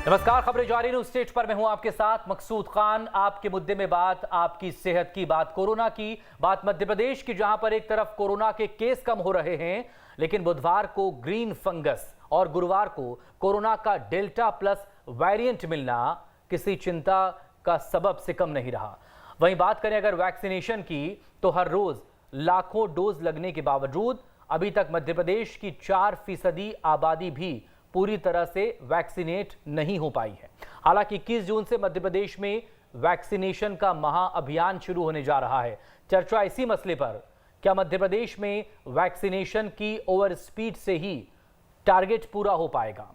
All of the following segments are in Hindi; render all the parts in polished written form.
नमस्कार, खबरें जारी न्यूज स्टेज पर मैं हूं आपके साथ मकसूद खान। आपके मुद्दे में बात आपकी सेहत की, बात कोरोना की, बात मध्य प्रदेश की, जहां पर एक तरफ कोरोना के केस कम हो रहे हैं, लेकिन बुधवार को ग्रीन फंगस और गुरुवार को कोरोना का डेल्टा प्लस वेरिएंट मिलना किसी चिंता का सबब से कम नहीं रहा। वहीं बात करें अगर वैक्सीनेशन की, तो हर रोज लाखों डोज लगने के बावजूद अभी तक मध्य प्रदेश की 4% आबादी भी पूरी तरह से वैक्सीनेट नहीं हो पाई है। हालांकि 21 जून से मध्य प्रदेश में वैक्सीनेशन का महाअभियान शुरू होने जा रहा है। चर्चा इसी मसले पर, क्या मध्य प्रदेश में वैक्सीनेशन की ओवर स्पीड से ही टारगेट पूरा हो पाएगा?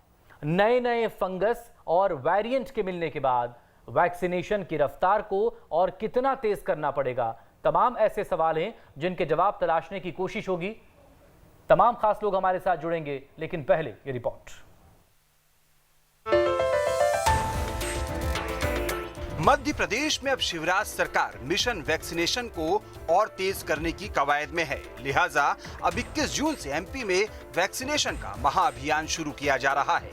नए नए फंगस और वेरिएंट के मिलने के बाद वैक्सीनेशन की रफ्तार को और कितना तेज करना पड़ेगा? तमाम ऐसे सवाल हैं जिनके जवाब तलाशने की कोशिश होगी। तमाम खास लोग हमारे साथ जुड़ेंगे, लेकिन पहले ये रिपोर्ट। मध्य प्रदेश में अब शिवराज सरकार मिशन वैक्सीनेशन को और तेज करने की कवायद में है। लिहाजा अब 21 जून से एमपी में वैक्सीनेशन का महाअभियान शुरू किया जा रहा है।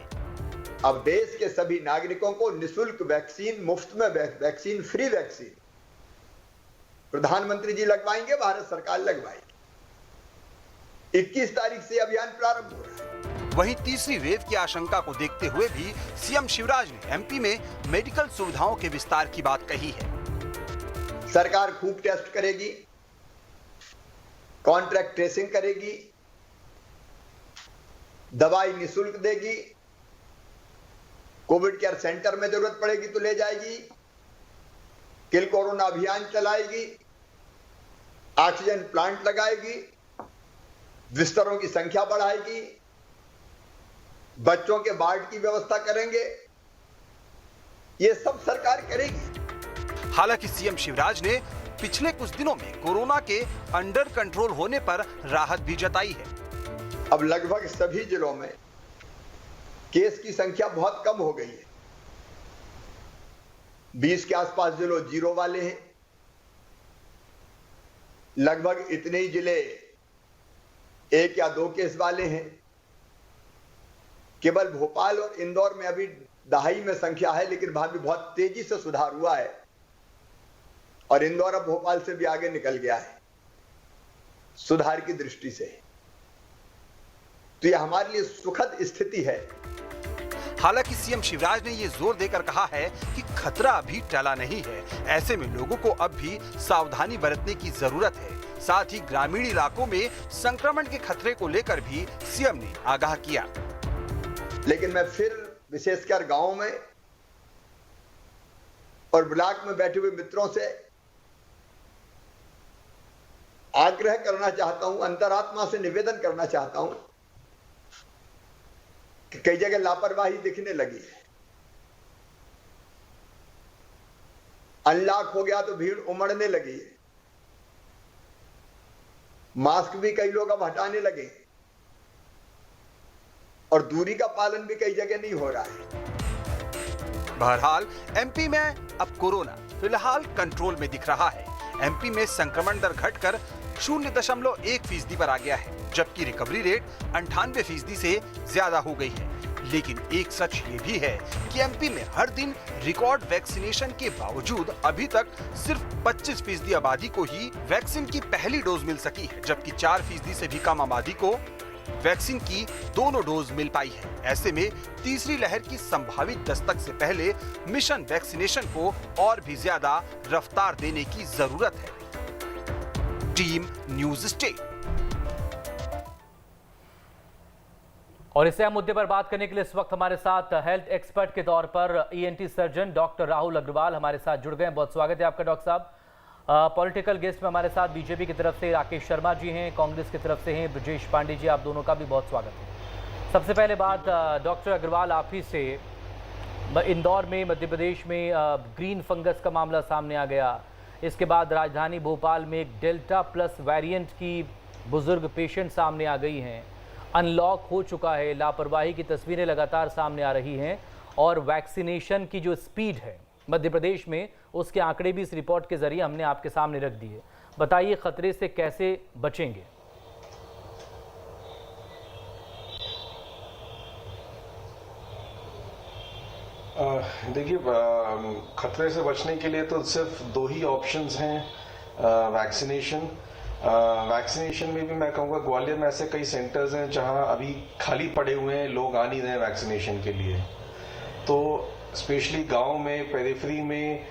अब देश के सभी नागरिकों को निशुल्क वैक्सीन, मुफ्त में वैक्सीन, फ्री वैक्सीन प्रधानमंत्री जी लगवाएंगे, भारत सरकार लगवाएगी। 21 तारीख से अभियान प्रारंभ हो रहा है। वहीं तीसरी वेव की आशंका को देखते हुए भी सीएम शिवराज ने एमपी में मेडिकल सुविधाओं के विस्तार की बात कही है। सरकार खूब टेस्ट करेगी, कॉन्ट्रैक्ट ट्रेसिंग करेगी, दवाई निशुल्क देगी, कोविड केयर सेंटर में जरूरत पड़ेगी तो ले जाएगी, किल कोरोना अभियान चलाएगी, ऑक्सीजन प्लांट लगाएगी, बिस्तरों की संख्या बढ़ाएगी, बच्चों के वार्ड की व्यवस्था करेंगे। ये सब सरकार करेगी। हालांकि सीएम शिवराज ने पिछले कुछ दिनों में कोरोना के अंडर कंट्रोल होने पर राहत भी जताई है। अब लगभग सभी जिलों में केस की संख्या बहुत कम हो गई है। 20 के आसपास जिलों 0 वाले हैं। लगभग इतने ही जिले 1 या 2 केस वाले हैं। केवल भोपाल और इंदौर में अभी 2.5 में संख्या है, लेकिन वहां भी बहुत तेजी से सुधार हुआ है और इंदौर अब भोपाल से भी आगे निकल गया है सुधार की दृष्टि से। तो यह हमारे लिए सुखद स्थिति है। हालांकि सीएम शिवराज ने ये जोर देकर कहा है कि खतरा अभी टला नहीं है। ऐसे में लोगों को अब भी सावधानी बरतने की जरूरत है। साथ ही ग्रामीण इलाकों में संक्रमण के खतरे को लेकर भी सीएम ने आगाह किया। लेकिन मैं फिर विशेषकर गांवों में और ब्लॉक में बैठे हुए मित्रों से आग्रह करना चाहता हूं, अंतरात्मा से निवेदन करना चाहता हूं कि कई जगह लापरवाही दिखने लगी है। अनलॉक हो गया तो भीड़ उमड़ने लगी है। मास्क भी कई लोग अब हटाने लगे और दूरी का पालन भी कई जगह नहीं हो रहा है। बहरहाल एमपी में अब कोरोना फिलहाल कंट्रोल में दिख रहा है। एमपी में संक्रमण दर घटकर 0.1% पर आ गया है, जबकि रिकवरी रेट 98% से ज्यादा हो गई है। लेकिन एक सच ये भी है कि एमपी में हर दिन रिकॉर्ड वैक्सीनेशन के बावजूद अभी तक सिर्फ 25% आबादी को ही वैक्सीन की पहली डोज मिल सकी है, जबकि 4% से भी कम आबादी को वैक्सीन की दोनों डोज मिल पाई है। ऐसे में तीसरी लहर की संभावित दस्तक से पहले मिशन वैक्सीनेशन को और भी ज्यादा रफ्तार देने की जरूरत है। Team news state. और इस मुद्दे पर बात करने के लिए इस वक्त हमारे साथ हेल्थ एक्सपर्ट के तौर पर ENT surgeon doctor Rahul Agarwal हमारे साथ जुड़ गए हैं। बहुत स्वागत है आपका डॉक्टर साहब। पॉलिटिकल गेस्ट में हमारे साथ बीजेपी की तरफ से राकेश शर्मा जी हैं, कांग्रेस की तरफ से हैं ब्रजेश पांडे जी। आप दोनों का भी बहुत स्वागत है। सबसे पहले बात डॉक्टर अग्रवाल आप ही से, इंदौर में मध्य प्रदेश में ग्रीन फंगस का मामला सामने आ गया। इसके बाद राजधानी भोपाल में एक डेल्टा प्लस वेरिएंट की बुजुर्ग पेशेंट सामने आ गई हैं। अनलॉक हो चुका है, लापरवाही की तस्वीरें लगातार सामने आ रही हैं और वैक्सीनेशन की जो स्पीड है मध्य प्रदेश में, उसके आंकड़े भी इस रिपोर्ट के जरिए हमने आपके सामने रख दिए। बताइए खतरे से कैसे बचेंगे? देखिए, खतरे से बचने के लिए तो सिर्फ दो ही ऑप्शंस हैं, वैक्सीनेशन। वैक्सीनेशन में भी मैं कहूँगा ग्वालियर में ऐसे कई सेंटर्स हैं जहां अभी खाली पड़े हुए हैं, लोग आ नहीं रहे वैक्सीनेशन के लिए। तो स्पेशली गांव में, पेरिफेरी में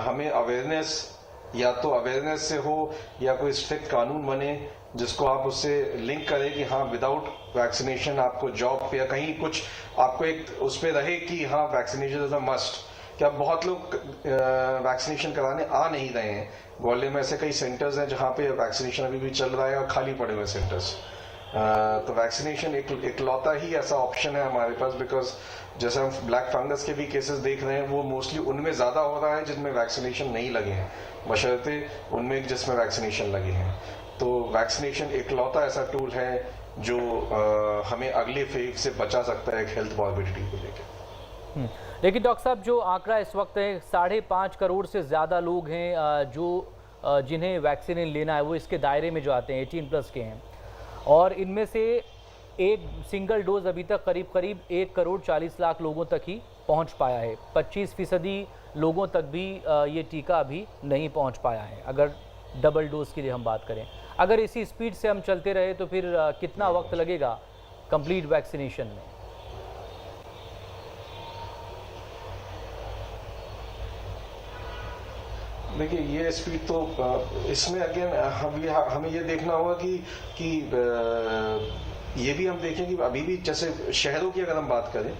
हमें अवेयरनेस, या तो अवेयरनेस से हो या कोई स्ट्रिक्ट कानून बने जिसको आप उससे लिंक करें कि हाँ विदाउट वैक्सीनेशन आपको जॉब पे या कहीं कुछ आपको एक उस पर रहे कि हाँ वैक्सीनेशन इज अ मस्ट। क्या बहुत लोग वैक्सीनेशन कराने आ नहीं रहे हैं। ग्वालियर में ऐसे कई सेंटर्स हैं जहाँ पे वैक्सीनेशन अभी भी चल रहा है और खाली पड़े हुए सेंटर्स। तो वैक्सीनेशन इकलौता ही ऐसा ऑप्शन है हमारे पास, बिकॉज जैसे हम ब्लैक फंगस के भी केसेस देख रहे हैं, वो मोस्टली उनमें ज्यादा हो रहा है जिनमें वैक्सीनेशन नहीं लगे हैं, बशर्ते उनमें जिसमें वैक्सीनेशन लगे हैं। तो वैक्सीनेशन इकलौता ऐसा टूल है जो हमें अगले फेज से बचा सकता है एक हेल्थ मॉर्बिडिटी को लेकर। लेकिन डॉक्टर साहब, जो आंकड़ा इस वक्त है 5.5 करोड़ से ज़्यादा लोग हैं जो जिन्हें वैक्सीन लेना है, वो इसके दायरे में जो आते हैं 18+ के हैं, और इनमें से एक सिंगल डोज अभी तक करीब 1,40,00,000 लोगों तक ही पहुंच पाया है। 25% लोगों तक भी ये टीका अभी नहीं पहुंच पाया है, अगर डबल डोज की हम बात करें। अगर इसी स्पीड से हम चलते रहे तो फिर कितना वक्त लगेगा कंप्लीट वैक्सीनेशन में? देखिए, ये स्पीड तो इसमें अगेन हमें ये देखना होगा कि ये भी हम देखें कि अभी भी जैसे शहरों की अगर हम बात करें,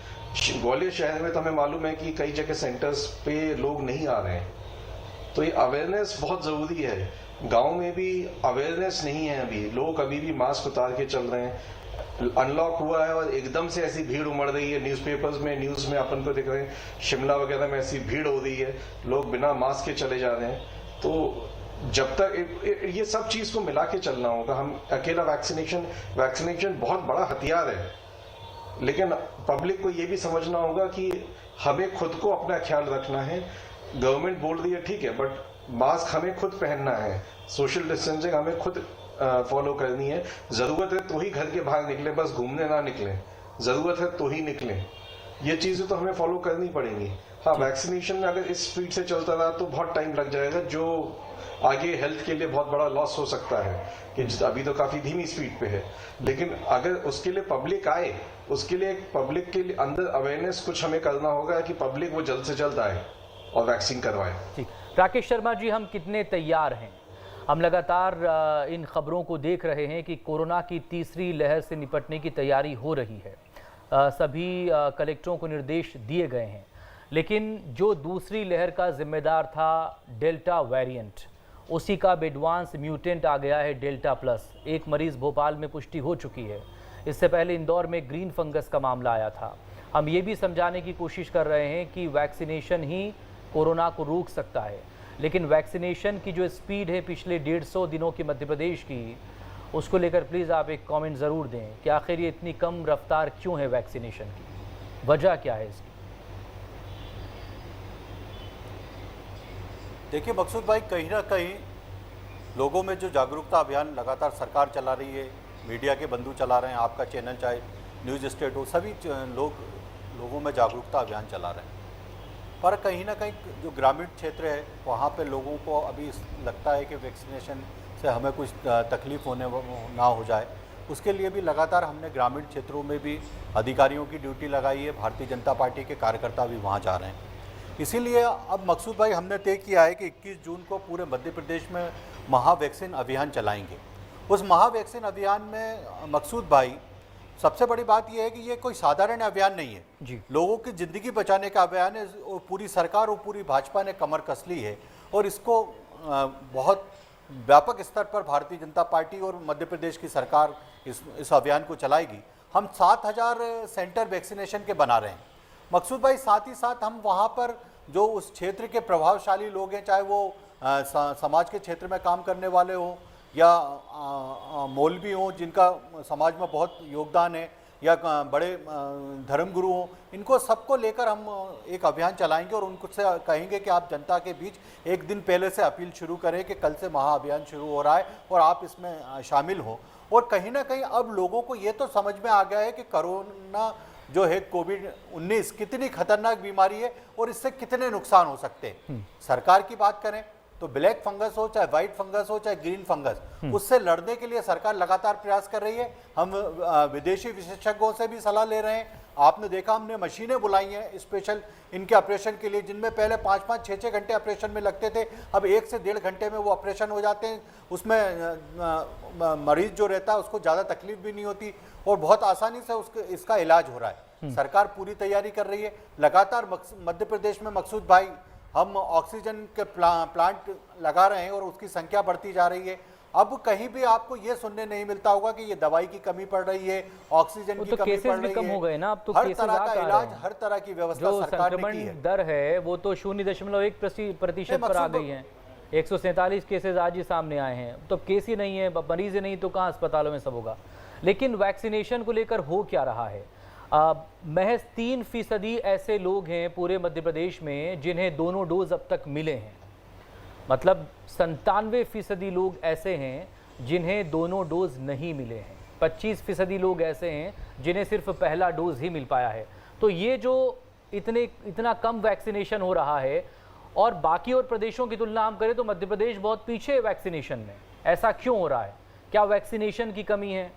ग्वालियर शहर में तो हमें मालूम है कि कई जगह सेंटर्स पे लोग नहीं आ रहे हैं। तो ये अवेयरनेस बहुत जरूरी है। गांव में भी अवेयरनेस नहीं है, अभी लोग अभी भी मास्क उतार के चल रहे हैं। अनलॉक हुआ है और एकदम से ऐसी भीड़ उमड़ रही है, न्यूज़पेपर्स में, न्यूज में अपन को दिख रहे हैं, शिमला वगैरह में ऐसी भीड़ हो रही है, लोग बिना मास्क के चले जा रहे हैं। तो जब तक ये सब चीज को मिला के चलना होगा। हम अकेला वैक्सीनेशन बहुत बड़ा हथियार है, लेकिन पब्लिक को ये भी समझना होगा कि हमें खुद को अपना ख्याल रखना है। गवर्नमेंट बोल रही है ठीक है, बट मास्क हमें खुद पहनना है, सोशल डिस्टेंसिंग हमें खुद फॉलो करनी है। जरूरत है तो ही घर के बाहर निकले, बस घूमने ना निकले, जरूरत है तो ही निकले। ये चीजें तो हमें फॉलो करनी पड़ेंगी। हाँ, वैक्सीनेशन में अगर इस स्पीड से चलता रहा तो बहुत टाइम लग जाएगा, जो आगे हेल्थ के लिए बहुत बड़ा लॉस हो सकता है कि अभी तो काफी धीमी स्पीड पे है। लेकिन अगर उसके लिए पब्लिक आए, उसके लिए पब्लिक के लिए अंदर अवेयरनेस कुछ हमें करना होगा कि पब्लिक वो जल्द से जल्द आए और वैक्सीन करवाए। ठीक, राकेश शर्मा जी, हम कितने तैयार हैं? हम लगातार इन खबरों को देख रहे हैं कि कोरोना की तीसरी लहर से निपटने की तैयारी हो रही है। सभी कलेक्टरों को निर्देश दिए गए हैं, लेकिन जो दूसरी लहर का जिम्मेदार था डेल्टा वेरिएंट, उसी का एडवांस म्यूटेंट आ गया है डेल्टा प्लस। एक मरीज भोपाल में पुष्टि हो चुकी है। इससे पहले इंदौर में ग्रीन फंगस का मामला आया था। हम ये भी समझाने की कोशिश कर रहे हैं कि वैक्सीनेशन ही कोरोना को रोक सकता है, लेकिन वैक्सीनेशन की जो स्पीड है पिछले 150 दिनों की मध्य प्रदेश की, उसको लेकर प्लीज़ आप एक कमेंट ज़रूर दें कि आखिर ये इतनी कम रफ्तार क्यों है वैक्सीनेशन की, वजह क्या है इसकी? देखिए मकसूद भाई, कहीं ना कहीं लोगों में जो जागरूकता अभियान लगातार सरकार चला रही है, मीडिया के बंधु चला रहे हैं, आपका चैनल चाहे न्यूज़ स्टेट हो, सभी लोगों में जागरूकता अभियान चला रहे हैं। पर कहीं ना कहीं जो ग्रामीण क्षेत्र है वहाँ पे लोगों को अभी लगता है कि वैक्सीनेशन से हमें कुछ तकलीफ़ ना हो जाए। उसके लिए भी लगातार हमने ग्रामीण क्षेत्रों में भी अधिकारियों की ड्यूटी लगाई है। भारतीय जनता पार्टी के कार्यकर्ता भी वहाँ जा रहे हैं। इसीलिए अब मकसूद भाई हमने तय किया है कि 21 जून को पूरे मध्य प्रदेश में महावैक्सीन अभियान चलाएंगे। उस महावैक्सीन अभियान में मकसूद भाई सबसे बड़ी बात यह है कि ये कोई साधारण अभियान नहीं है जी। लोगों की ज़िंदगी बचाने का अभियान है और पूरी सरकार और पूरी भाजपा ने कमर कस ली है और इसको बहुत व्यापक स्तर पर भारतीय जनता पार्टी और मध्य प्रदेश की सरकार इस अभियान को चलाएगी। हम 7,000 सेंटर वैक्सीनेशन के बना रहे हैं मकसूद भाई। साथ ही साथ हम वहाँ पर जो उस क्षेत्र के प्रभावशाली लोग हैं, चाहे वो समाज के क्षेत्र में काम करने वाले हों या मौलवी हों जिनका समाज में बहुत योगदान है, या बड़े धर्मगुरु हों, इनको सबको लेकर हम एक अभियान चलाएंगे और उनसे कहेंगे कि आप जनता के बीच एक दिन पहले से अपील शुरू करें कि कल से महाअभियान शुरू हो रहा है और आप इसमें शामिल हों। और कहीं ना कहीं अब लोगों को ये तो समझ में आ गया है कि कोरोना जो है कोविड-19 कितनी खतरनाक बीमारी है और इससे कितने नुकसान हो सकते हैं। सरकार की बात करें तो ब्लैक फंगस हो, चाहे व्हाइट फंगस हो, चाहे ग्रीन फंगस, उससे लड़ने के लिए सरकार लगातार प्रयास कर रही है। हम विदेशी विशेषज्ञों से भी सलाह ले रहे हैं। आपने देखा, हमने मशीनें बुलाई हैं स्पेशल इनके ऑपरेशन के लिए, जिनमें पहले 5-5, 6-6 घंटे ऑपरेशन में लगते थे, अब 1 से 1.5 घंटे में वो ऑपरेशन हो जाते हैं। उसमें मरीज जो रहता है उसको ज़्यादा तकलीफ भी नहीं होती और बहुत आसानी से इसका इलाज हो रहा है। सरकार पूरी तैयारी कर रही है। लगातार मध्य प्रदेश में मकसूद भाई, हम ऑक्सीजन के प्लांट लगा रहे हैं और उसकी संख्या बढ़ती जा रही है। अब कहीं भी आपको ये सुनने नहीं मिलता होगा कि ये दवाई की कमी पड़ रही है, ऑक्सीजन की कमी पड़ रही कम हो है। गए ना, अब तो हर तरह का इलाज, हर तरह की व्यवस्था जो सरकार ने की संक्रमण है। दर है वो तो 0.1% पर आ गई है। 147 केसेस आज ही सामने आए हैं। तो केस ही नहीं है, मरीज ही नहीं, तो कहाँ अस्पतालों में सब होगा। लेकिन वैक्सीनेशन को लेकर हो क्या रहा है? महज 3% ऐसे लोग हैं पूरे मध्य प्रदेश में जिन्हें दोनों डोज अब तक मिले हैं। मतलब 97% लोग ऐसे हैं जिन्हें दोनों डोज नहीं मिले हैं। 25% लोग ऐसे हैं जिन्हें सिर्फ पहला डोज ही मिल पाया है। तो ये जो इतना कम वैक्सीनेशन हो रहा है और बाकी और प्रदेशों की तुलना हम करें तो मध्य प्रदेश बहुत पीछे है वैक्सीनेशन में। ऐसा क्यों हो रहा है? क्या वैक्सीनेशन की कमी है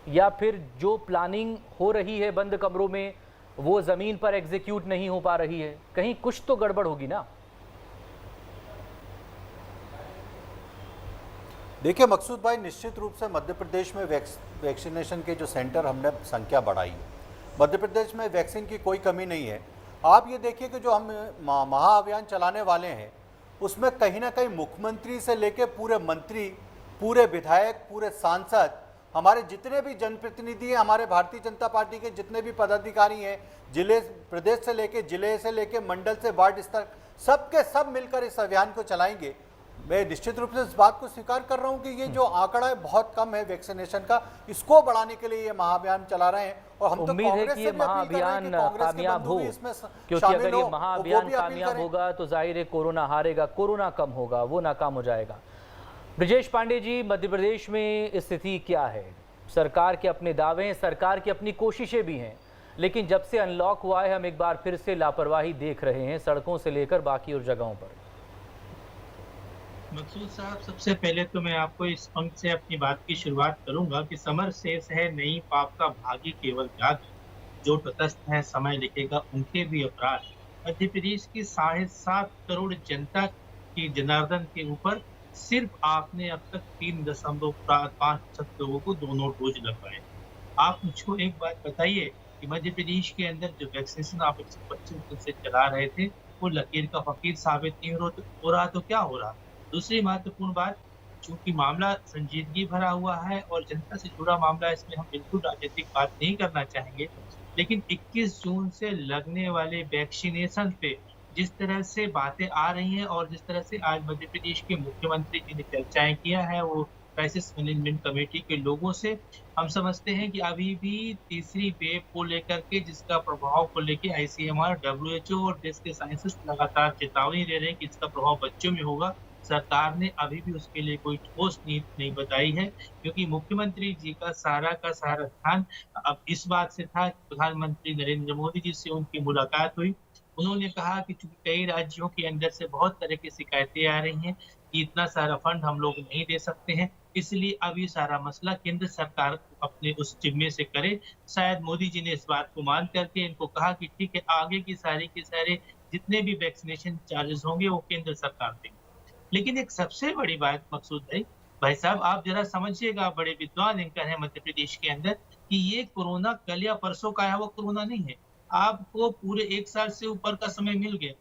या फिर जो प्लानिंग हो रही है बंद कमरों में वो ज़मीन पर एग्जीक्यूट नहीं हो पा रही है? कहीं कुछ तो गड़बड़ होगी ना। देखिए मकसूद भाई, निश्चित रूप से मध्य प्रदेश में वैक्सीनेशन के जो सेंटर हमने संख्या बढ़ाई है। मध्य प्रदेश में वैक्सीन की कोई कमी नहीं है। आप ये देखिए कि जो हम महाअभियान चलाने वाले हैं उसमें कहीं ना कहीं मुख्यमंत्री से लेकर पूरे मंत्री, पूरे विधायक, पूरे सांसद, हमारे जितने भी जनप्रतिनिधि हैं, हमारे भारतीय जनता पार्टी के जितने भी पदाधिकारी हैं, जिले, प्रदेश से लेकर जिले से लेकर मंडल से वार्ड स्तर, सबके सब मिलकर इस अभियान को चलाएंगे। मैं निश्चित रूप से इस बात को स्वीकार कर रहा हूं कि ये जो आंकड़ा है बहुत कम है वैक्सीनेशन का, इसको बढ़ाने के लिए ये महाअभियान चला रहे हैं। और हम तो उम्मीद है कि ये महाअभियान कामयाब हो, क्योंकि अगर ये महाअभियान कामयाब होगा तो जाहिर है कोरोना हारेगा, कोरोना कम होगा, वो नाकाम हो जाएगा। ब्रजेश पांडे जी, मध्य प्रदेश में स्थिति क्या है? सरकार के अपने दावे हैं, सरकार की अपनी कोशिशें भी हैं, लेकिन जब से अनलॉक हुआ है हम एक बार फिर से लापरवाही देख रहे हैं सड़कों से लेकर बाकी और जगहों पर। मकसूद साहब, सबसे पहले तो मैं आपको इस पंक्ति से अपनी बात की शुरुआत करूंगा कि समर शेष है नहीं पाप का भागी केवल जाग, जो तटस्थ है समय लिखेगा उनके भी अपराध। मध्य प्रदेश की 7.5 करोड़ जनता की जनार्दन के ऊपर सिर्फ आपने अब तक 3.5% लोगों को दोनं डोज लगवाए। आप मुझको एक बात बताइए कि मध्य प्रदेश के अंदर जो वैक्सीनेशन आप 125 दिन से चला रहे थे वो लकीर का फकीर साबित नहीं हो रहा तो क्या हो रहा? दूसरी महत्वपूर्ण बात, चूंकि मामला संजीदगी भरा हुआ है और जनता से जुड़ा मामला, इसमें हम बिल्कुल राजनीतिक बात नहीं करना चाहेंगे, लेकिन 21 जून से लगने वाले वैक्सीनेशन पे जिस तरह से बातें आ रही हैं और जिस तरह से आज मध्य प्रदेश के मुख्यमंत्री जी ने चर्चाएं किया है वो क्राइसिस मैनेजमेंट कमेटी के लोगों से, हम समझते हैं कि अभी भी तीसरी वेव को लेकर के, जिसका प्रभाव को लेकर ICMR, WHO और देश के साइंटिस्ट लगातार चेतावनी दे रहे हैं कि इसका प्रभाव बच्चों में होगा। सरकार ने अभी भी उसके लिए कोई ठोस नीति नहीं बताई है, क्योंकि मुख्यमंत्री जी का सारा ध्यान अब इस बात से था कि प्रधानमंत्री नरेंद्र मोदी जी से उनकी मुलाकात हुई। उन्होंने कहा कि चूंकि कई राज्यों के अंदर से बहुत तरह की शिकायतें आ रही हैं कि इतना सारा फंड हम लोग नहीं दे सकते हैं, इसलिए अब ये सारा मसला केंद्र सरकार अपने उस जिम्मे से करे। शायद मोदी जी ने इस बात को मान करके इनको कहा कि ठीक है, आगे की सारे के सारे जितने भी वैक्सीनेशन चार्जेस होंगे वो केंद्र सरकार देंगे। लेकिन एक सबसे बड़ी बात मकसूद भाई साहब, आप जरा समझिएगा, बड़े विद्वान एंकर हैं मध्य प्रदेश के अंदर, कि ये कोरोना कल या परसों का आया हुआ कोरोना नहीं है। आपको पूरे 1 साल से ऊपर का समय मिल गया।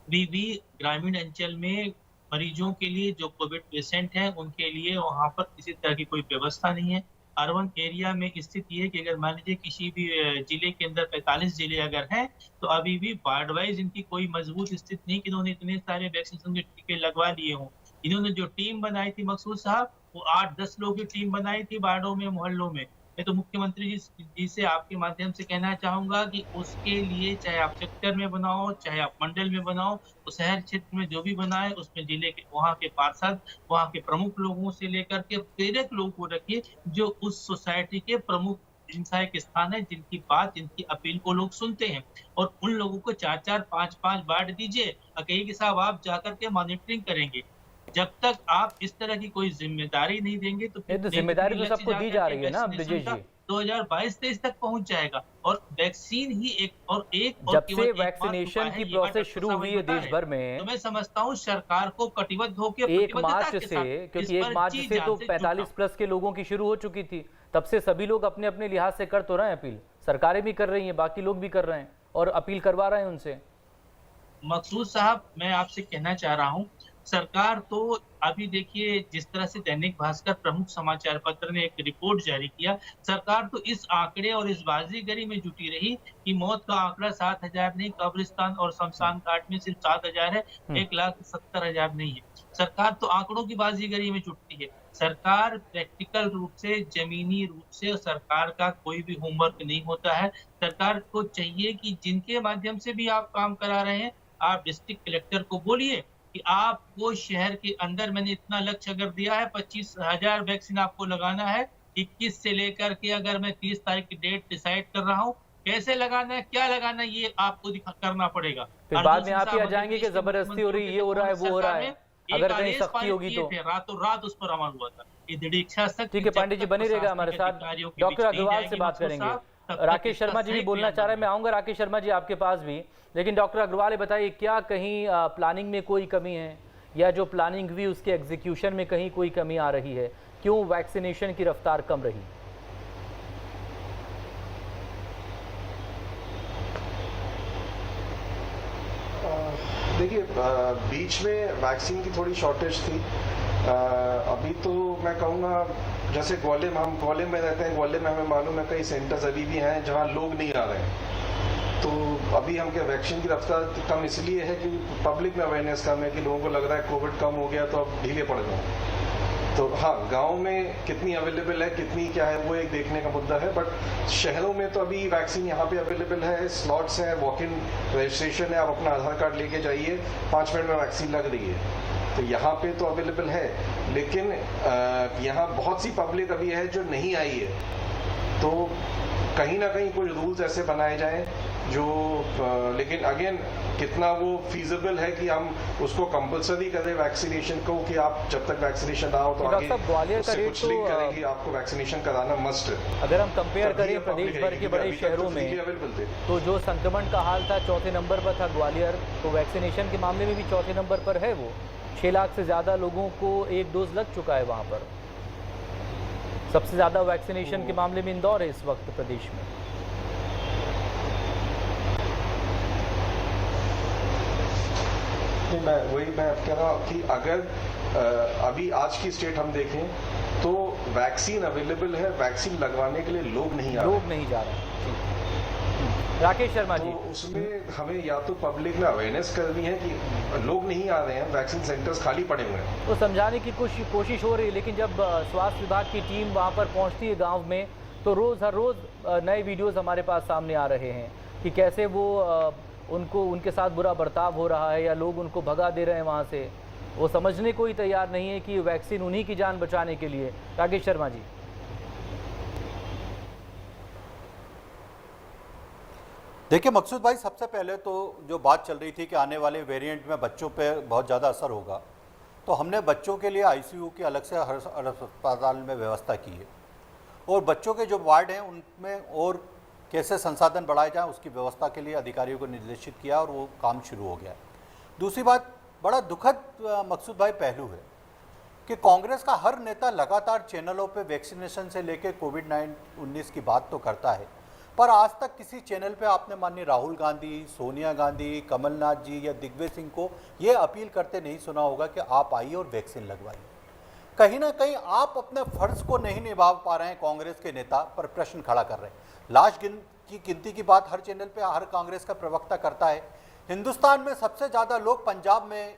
भी ग्रामीण अंचल में मरीजों के लिए, जो कोविड पेशेंट हैं उनके लिए वहां पर किसी तरह की कोई व्यवस्था नहीं है। अर्बन एरिया में स्थिति है कि अगर मान लीजिए किसी भी जिले के अंदर 45 जिले अगर हैं तो अभी भी वार्ड वाइज इनकी कोई मजबूत स्थिति नहीं कि इन्होंने इतने सारे वैक्सीनेशन के टीके लगवा लिए हों। इन्होंने जो टीम बनाई थी मकसूद साहब, वो 8-10 लोगों की टीम बनाई थी वार्डों में, मोहल्लों में। मैं तो मुख्यमंत्री जी से आपके माध्यम से कहना चाहूंगा कि उसके लिए चाहे आप सेक्टर में बनाओ, चाहे आप मंडल में बनाओ, तो शहर क्षेत्र में जो भी बनाए उसमें जिले के वहाँ के पार्षद, वहाँ के प्रमुख लोगों से लेकर के प्रेरक लोगों को रखिए जो उस सोसाइटी के प्रमुख हिंसा एक स्थान है जिनकी बात, जिनकी अपील को लोग सुनते हैं और उन लोगों को 4-4, 5-5 बांट दीजिए और कहिए कि साहब आप जाकर के मॉनिटरिंग करेंगे। जब तक आप इस तरह की कोई ज़िम्मेदारी नहीं देंगे तो ये फिर तो जिम्मेदारी तो लक्ष्य सबको दी जाकर जा के रही है ना वैक्सीनेशन ब्रिजेश का जी। 2022-23 तक पहुँच जाएगा और वैक्सीन ही एक और जब केवल से एकमात्र वैक्सीनेशन उपाय है, की ये बात प्रोसेस डॉक्टर शुरू साहब हुई मुझे है बता देश रहे भर हैं। में, तो मैं समझता हूँ सरकार को कटिबद्ध होकर 1 प्रतिबद्धता मार्च के से, साथ इस क्योंकि 1 पर मार्च जी से जान तो से जुटना 45 प्लस के लोगों की शुरू हो चुकी थी, तब से सभी लोग अपने अपने लिहाज से कर तो रहे हैं अपील, सरकारें भी कर रही हैं, बाकी लोग भी कर रहे हैं और अपील करवा रहे हैं उनसे। मकसूद साहब, मैं आपसे कहना चाह रहा हूँ, सरकार तो अभी देखिए जिस तरह से दैनिक भास्कर प्रमुख समाचार पत्र ने एक रिपोर्ट जारी किया, सरकार तो इस आंकड़े और इस बाजीगरी में जुटी रही कि मौत का आंकड़ा 7,000 नहीं, कब्रिस्तान और शमशान घाट में सिर्फ 7,000 है, हम्म। 1,70,000 नहीं है। सरकार तो आंकड़ों की बाजीगरी में जुटती है। सरकार प्रैक्टिकल रूप से, ज़मीनी रूप से सरकार का कोई भी होमवर्क नहीं होता है। सरकार को चाहिए कि जिनके माध्यम से भी आप काम करा रहे हैं, आप डिस्ट्रिक्ट कलेक्टर को बोलिए कि आपको शहर के अंदर मैंने इतना लक्ष्य अगर दिया है 25,000 वैक्सीन आपको लगाना है, 21 से लेकर के अगर मैं 30 तारीख की डेट डिसाइड कर रहा हूँ, कैसे लगाना है, क्या लगाना है, ये आपको करना पड़ेगा। फिर बाद में आप ही आ जाएंगे कि जबरदस्ती हो रही है, ये हो रहा है, वो हो रहा है, अगर कहीं सख्ती होगी तो। रातों रात उस पर अमल हुआ था। ये दृढ़ इच्छा शक्ति ठीक है पांडे जी, बने रहेगा हमारे साथ। डॉक्टर अग्रवाल से बात करेंगे। राकेश शर्मा जी भी बोलना चाह रहे हैं, मैं आऊंगा राकेश शर्मा जी आपके पास भी, लेकिन डॉक्टर अग्रवाल ये बताइए, क्या कहीं प्लानिंग में कोई कमी है या जो प्लानिंग हुई उसके एग्जीक्यूशन में कहीं कोई कमी आ रही है? क्यों वैक्सीनेशन की रफ्तार कम रही? देखिए, बीच में वैक्सीन की थोड़ी शॉर्टेज थी। अभी तो मैं कहूँगा, जैसे हम ग्वालियर में रहते हैं, ग्वालियर में हमें मालूम है कई सेंटर्स अभी भी हैं जहाँ लोग नहीं आ रहे हैं। तो अभी हम क्या वैक्सीन की रफ्तार कम इसलिए है कि पब्लिक में अवेयरनेस कम है कि लोगों को लग रहा है कोविड कम हो गया तो अब ढीले पड़ गए। तो हाँ, गांव में कितनी अवेलेबल है, कितनी क्या है, वो एक देखने का मुद्दा है। बट शहरों में तो अभी वैक्सीन यहाँ पे अवेलेबल है, स्लॉट्स हैं, वॉक इन रजिस्ट्रेशन है, आप अपना आधार कार्ड लेके जाइए, 5 मिनट में वैक्सीन लग रही है। तो यहाँ पे तो अवेलेबल है, लेकिन यहाँ बहुत सी पब्लिक अभी है जो नहीं आई है। तो कहीं ना कहीं कुछ रूल्स ऐसे बनाए जाएं जो लेकिन अगेन कितना वो फीजिबल है कि हम उसको कंपलसरी करें वैक्सीनेशन को, कि आप जब तक वैक्सीनेशन ना हो तो आगे ग्वालियर का रेट कुछ लिंक करें कि आपको वैक्सीनेशन कराना मस्ट है। अगर हम कंपेयर करें प्रदेश भर के बड़े शहरों में, तो जो संक्रमण का हाल था चौथे नंबर पर था ग्वालियर, तो वैक्सीनेशन के मामले में भी चौथे नंबर पर है। वो 6 लाख से ज़्यादा लोगों को 1 डोज लग चुका है वहाँ पर। सबसे ज़्यादा वैक्सीनेशन के मामले में इंदौर है इस वक्त प्रदेश में। मैं कह रहा हूँ कि अगर अभी आज की स्टेट हम देखें तो वैक्सीन अवेलेबल है, वैक्सीन लगवाने के लिए लोग नहीं आ रहे हैं। राकेश शर्मा जी, तो उसमें हमें या तो पब्लिक में अवेयरनेस करनी है कि लोग नहीं आ रहे हैं, वैक्सीन सेंटर्स खाली पड़े हुए हैं, तो समझाने की कोशिश हो रही है। लेकिन जब स्वास्थ्य विभाग की टीम वहाँ पर पहुँचती है गाँव में, तो हर रोज़ नए वीडियोज़ हमारे पास सामने आ रहे हैं कि कैसे वो उनके साथ बुरा बर्ताव हो रहा है या लोग उनको भगा दे रहे हैं वहाँ से। वो समझने को ही तैयार नहीं है कि वैक्सीन उन्हीं की जान बचाने के लिए। राकेश शर्मा जी, देखिए मकसूद भाई, सबसे पहले तो जो बात चल रही थी कि आने वाले वेरिएंट में बच्चों पे बहुत ज़्यादा असर होगा, तो हमने बच्चों के लिए आईसीयू की अलग से हर अस्पताल में व्यवस्था की है और बच्चों के जो वार्ड हैं उनमें और कैसे संसाधन बढ़ाए जाएं उसकी व्यवस्था के लिए अधिकारियों को निर्देशित किया और वो काम शुरू हो गया। दूसरी बात, बड़ा दुखद मकसूद भाई पहलू है कि कांग्रेस का हर नेता लगातार चैनलों पे वैक्सीनेशन से लेकर कोविड-19 की बात तो करता है, पर आज तक किसी चैनल पे आपने माननीय राहुल गांधी, सोनिया गांधी, कमलनाथ जी या दिग्विजय सिंह को ये अपील करते नहीं सुना होगा कि आप आइए और वैक्सीन लगवाइए। कहीं ना कहीं आप अपने फर्ज को नहीं निभा पा रहे हैं, कांग्रेस के नेता पर प्रश्न खड़ा कर रहे हैं। लाश की गिनती की बात हर चैनल पे हर कांग्रेस का प्रवक्ता करता है। हिंदुस्तान में सबसे ज़्यादा लोग पंजाब में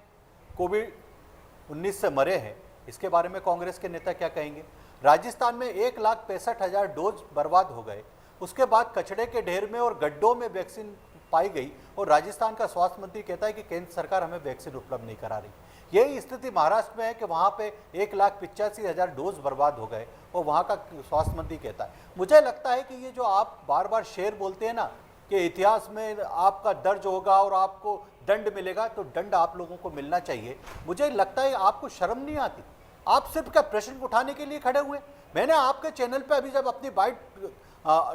कोविड-19 से मरे हैं, इसके बारे में कांग्रेस के नेता क्या कहेंगे? राजस्थान में 1,65,000 डोज बर्बाद हो गए, उसके बाद कचड़े के ढेर में और गड्ढों में वैक्सीन पाई गई और राजस्थान का स्वास्थ्य मंत्री कहता है कि केंद्र सरकार हमें वैक्सीन उपलब्ध नहीं करा रही। यही स्थिति महाराष्ट्र में है कि वहाँ पे 1,85,000 डोज बर्बाद हो गए और वहाँ का स्वास्थ्य मंत्री कहता है। मुझे लगता है कि ये जो आप बार बार शेर बोलते हैं ना कि इतिहास में आपका दर्ज होगा और आपको दंड मिलेगा, तो दंड आप लोगों को मिलना चाहिए। मुझे लगता है आपको शर्म नहीं आती, आप सिर्फ क्या प्रश्न उठाने के लिए खड़े हुए। मैंने आपके चैनल पे अभी जब अपनी बाइट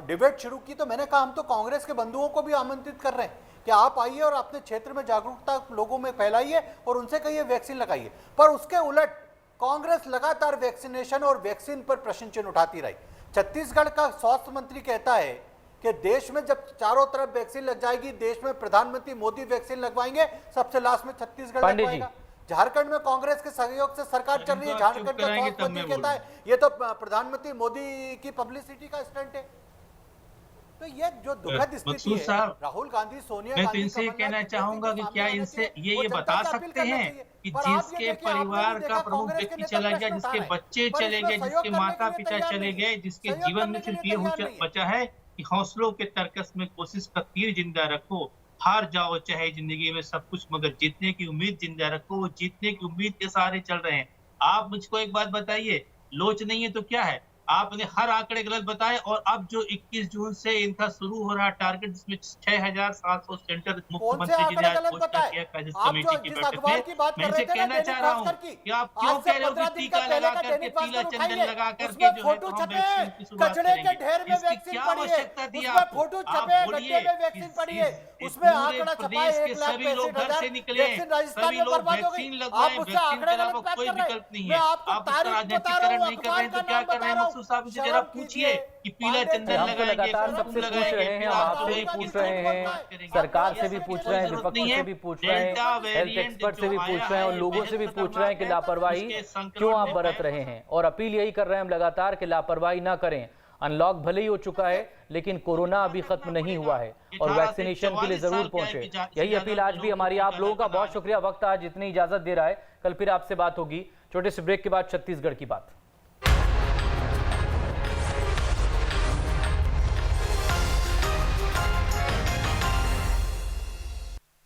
डिबेट शुरू की तो मैंने कहा हम तो कांग्रेस के बंधुओं को भी आमंत्रित कर रहे हैं कि आप आइए और अपने क्षेत्र में जागरूकता लोगों में फैलाइए और उनसे कहिए वैक्सीन लगाइए। पर उसके उलट कांग्रेस लगातार वैक्सीनेशन और वैक्सीन पर प्रश्न चिन्ह उठाती रही। छत्तीसगढ़ का स्वास्थ्य मंत्री कहता है कि देश में जब चारों तरफ वैक्सीन लग जाएगी, देश में प्रधानमंत्री मोदी वैक्सीन लगवाएंगे, सबसे लास्ट में छत्तीसगढ़ लगवाएगा। झारखंड में कांग्रेस के सहयोग से सरकार चल रही है, झारखंड का स्वास्थ्य मंत्री कहता है ये तो प्रधानमंत्री मोदी की पब्लिसिटी का स्टंट है। तो ये जो दुखद स्थिति है, राहुल गांधी, सोनिया गांधी, मैं तो इनसे कहना चाहूंगा कि क्या इनसे ये बता सकते हैं कि जिसके परिवार का प्रमुख व्यक्ति चला गया, जिसके बच्चे चले गए, जिसके माता पिता चले गए, जिसके जीवन में सिर्फ ये बचा है कि हौसलों के तर्कस में कोशिश का तीर जिंदा रखो, हार जाओ चाहे जिंदगी में सब कुछ, मगर जीतने की उम्मीद जिंदा रखो। वो जीतने की उम्मीद के सहारे चल रहे हैं। आप मुझको एक बात बताइए, लोच नहीं है तो क्या है? आपने हर आंकड़े गलत बताए और अब जो 21 जून से इनका शुरू हो रहा टारगेट, जिसमें 6,700 सेंटर मुख्यमंत्री जी ने आज घोषणा किया कांग्रेस कमेटी की बैठक में। मैं इनसे कहना चाह रहा हूँ कि आप क्यों कह रहे हो कि टीका लगा करके, पीला चंदन लगा करके जो है तो हम वैक्सीन की शुरुआत करेंगे। इसकी क्या आवश्यकता थी आपको? आप बोलिए, पूरे प्रदेश के सभी लोग घर से निकले, सभी लोग वैक्सीन लगवाएं, वैक्सीन के अलावा कोई विकल्प नहीं है। आप उसका राजनीतिकरण नहीं कर रहे हैं तो क्या कर रहे हैं? साहब से जरा पूछिए कि पीला चंदन लगाएंगे, लगातार सबसे पूछ रहे हैं, आपसे भी पूछ रहे हैं, सरकार से भी पूछ रहे हैं, विपक्ष से भी पूछ रहे हैं, हेल्थ एक्सपर्ट से भी पूछ रहे हैं और लोगों से भी पूछ रहे हैं कि लापरवाही क्यों आप बरत रहे हैं। और अपील यही कर रहे हैं हम लगातार कि लापरवाही ना करें। अनलॉक भले ही हो चुका है लेकिन कोरोना अभी खत्म नहीं हुआ है और वैक्सीनेशन के लिए जरूर पहुंचे। यही अपील आज भी हमारी। आप लोगों का बहुत शुक्रिया। वक्त आज इतनी इजाजत दे रहा है, कल फिर आपसे बात होगी। छोटे से ब्रेक के बाद छत्तीसगढ़ की बात।